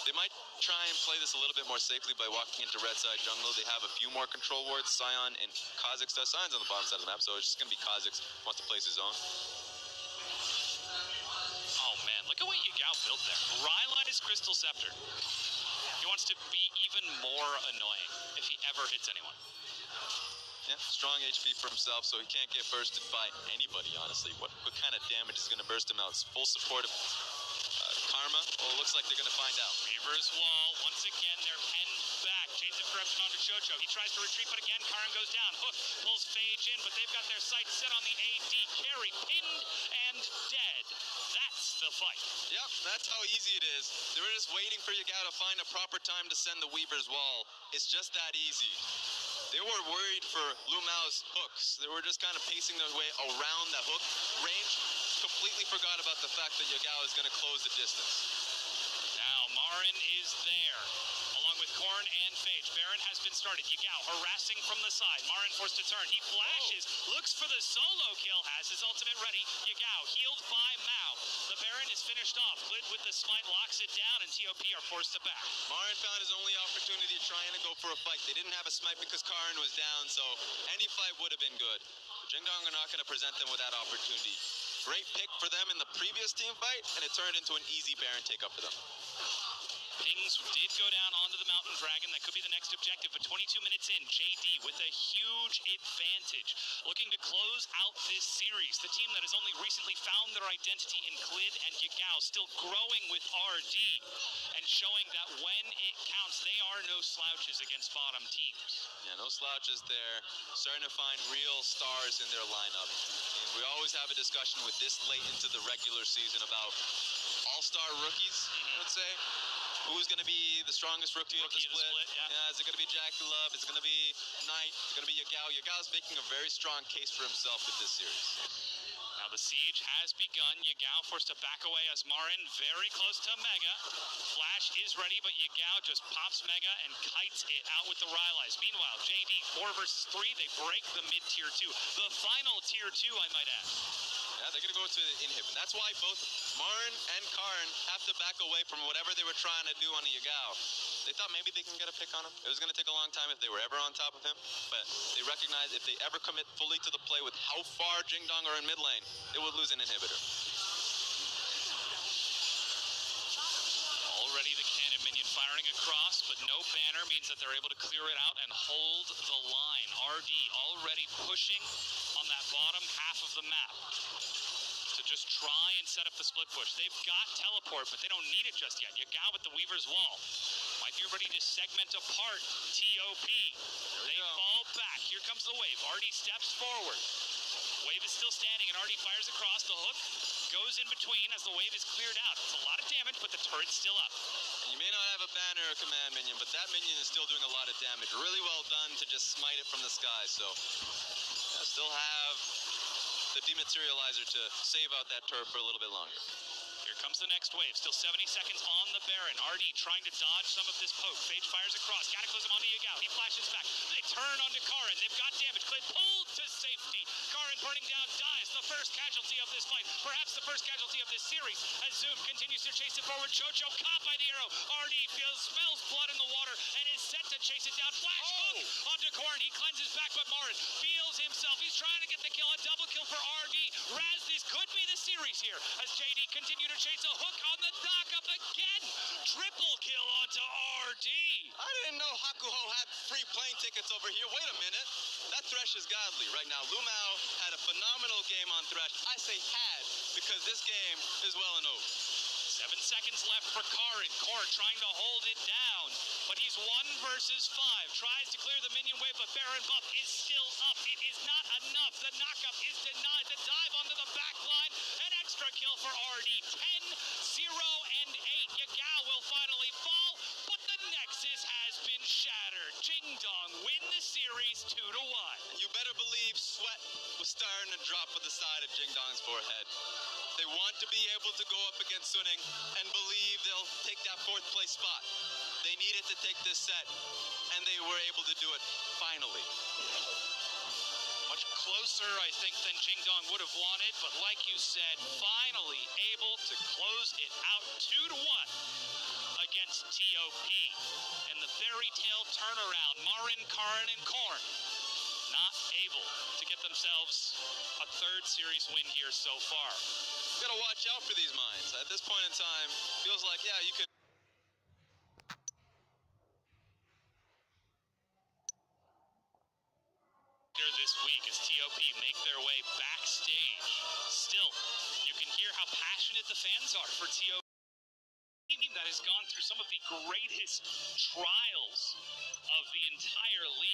Speaker 2: They might try and play this a little bit more safely by walking into red side jungle. They have a few more control wards. Sion and Kha'Zix does. Sion's on the bottom side of the map, so it's just going to be Kha'Zix wants to place his own.
Speaker 1: Oh man, look at what Yagao built there. Rylite is Crystal Scepter. He wants to be even more annoying if he ever hits anyone.
Speaker 2: Yeah, strong HP for himself, so he can't get bursted by anybody, honestly. What kind of damage is going to burst him out? Full support of Karma? Well, it looks like they're going to find out.
Speaker 1: Reaver's Wall, once again, they're penned back. Chains of lineup corruption onto Chocho. He tries to retreat, but again, Karin goes down. Hook pulls Phage in, but they've got their sights set on the AD carry. Pinned and dead. That's the fight.
Speaker 2: Yep, that's how easy it is. They were just waiting for Yagao to find a proper time to send the Weaver's Wall. It's just that easy. They were worried for Lu Mao's hooks. They were just kind of pacing their way around that hook range. Completely forgot about the fact that Yagao is going to close the distance.
Speaker 1: Now Marin is there, along with Korn and Phage. Baron has been started. Yagao harassing from the side. Marin forced to turn. He flashes, looks for the solo kill, has his ultimate ready. Yagao healed by Mao. The Baron is finished off. Glid with the smite locks it down, and TOP are forced to back.
Speaker 2: Marin found his only opportunity trying to go for a fight. They didn't have a smite because Karin was down, so any fight would have been good. Jingdong are not going to present them with that opportunity. Great pick for them in the previous team fight, and it turned into an easy Baron take-up for them.
Speaker 1: Pings did go down onto the Mountain Dragon. That could be the next objective, but 22 minutes in, JD with a huge advantage. Looking to close out this series. The team that has only recently found their identity in Glid and Yagao, still growing with RD, and showing that when it counts, they are no slouches against bottom teams.
Speaker 2: Yeah, no slouches there. Starting to find real stars in their lineup. And we always have a discussion with this late into the regular season about all-star rookies, I would say. Who's going to be the strongest rookie of the split? Yeah, is it going to be Jackie Love? Is it going to be Knight? Is it going to be Yagao? Yagao's making a very strong case for himself with this series.
Speaker 1: Now the siege has begun. Yagao forced to back away as Marin very close to Mega. Flash is ready, but Yagao just pops Mega and kites it out with the Rylai's. Meanwhile, JD 4 versus 3. They break the mid-tier 2. The final tier 2, I might add.
Speaker 2: Yeah, they're going to go to the inhib. And that's why both Marin and Karin have to back away from whatever they were trying to do on the Yagao. They thought maybe they can get a pick on him. It was going to take a long time if they were ever on top of him. But they recognize if they ever commit fully to the play with how far Jingdong are in mid lane, they will lose an inhibitor.
Speaker 1: Already the cannon minion firing across, but no banner means that they're able to clear it out and hold the line. RD already pushing on that bottom half of the map to just try and set up the split push. They've got teleport, but they don't need it just yet. Yagao with the Weaver's Wall. Might be ready to segment apart TOP. They fall back. Here comes the wave. RD steps forward. Wave is still standing, and RD fires across. The hook goes in between as the wave is cleared out. It's a lot of damage, but the turret's still up.
Speaker 2: And you may not have a banner or command minion, but that minion is still doing a lot of damage. Really well done to just smite it from the sky. So, yeah, still have the dematerializer to save out that turret for a little bit longer.
Speaker 1: Here comes the next wave. Still 70 seconds on the Baron. RD trying to dodge some of this poke. Phage fires across. Cataclysm onto Yagao. He flashes back. They turn onto Karin. They've got damage. Clay pulled to safety. Karin burning down dies. The first casualty of this fight. Perhaps the first casualty of this series. As Zoom continues to chase it forward. Chocho caught by the arrow. RD smells blood in the water and is set to chase it down. Flash hook onto Karin. He cleanses back, but Marin feels himself. He's trying to get the kill. A double kill for RD. Raz, this could be the series here as JD continue to chase a hook on the knock-up again. Triple kill onto RD.
Speaker 2: I didn't know Hakuho had free plane tickets over here. Wait a minute. That Thresh is godly right now. Lu Mao had a phenomenal game on Thresh. I say had because this game is well and over.
Speaker 1: 7 seconds left for Karin. Korn trying to hold it down, but he's 1 versus 5. Tries to clear the minion wave, but Baron buff is still up. It is not enough. The knockup is denied. The dive onto the back line. An extra kill for RD. 10, 0, and 8. Yagao will finally fall, but the Nexus has been shattered. Jingdong win the series 2-1.
Speaker 2: You better believe sweat was starting to drop at the side of Jingdong's forehead. They want to be able to go up against Suning and believe they'll take that 4th place spot. They needed to take this set, and they were able to do it finally.
Speaker 1: Much closer, I think, than Jingdong would have wanted, but like you said, finally able to close it out 2-1 against TOP. And the fairy tale turnaround, Marin, Karin, and Korn not able to get themselves a 3rd series win here so far.
Speaker 2: You gotta watch out for these mines. At this point in time, feels like, yeah, you can.
Speaker 1: This week as TOP make their way backstage. Still, you can hear how passionate the fans are for TOP. that has gone through some of the greatest trials of the entire league.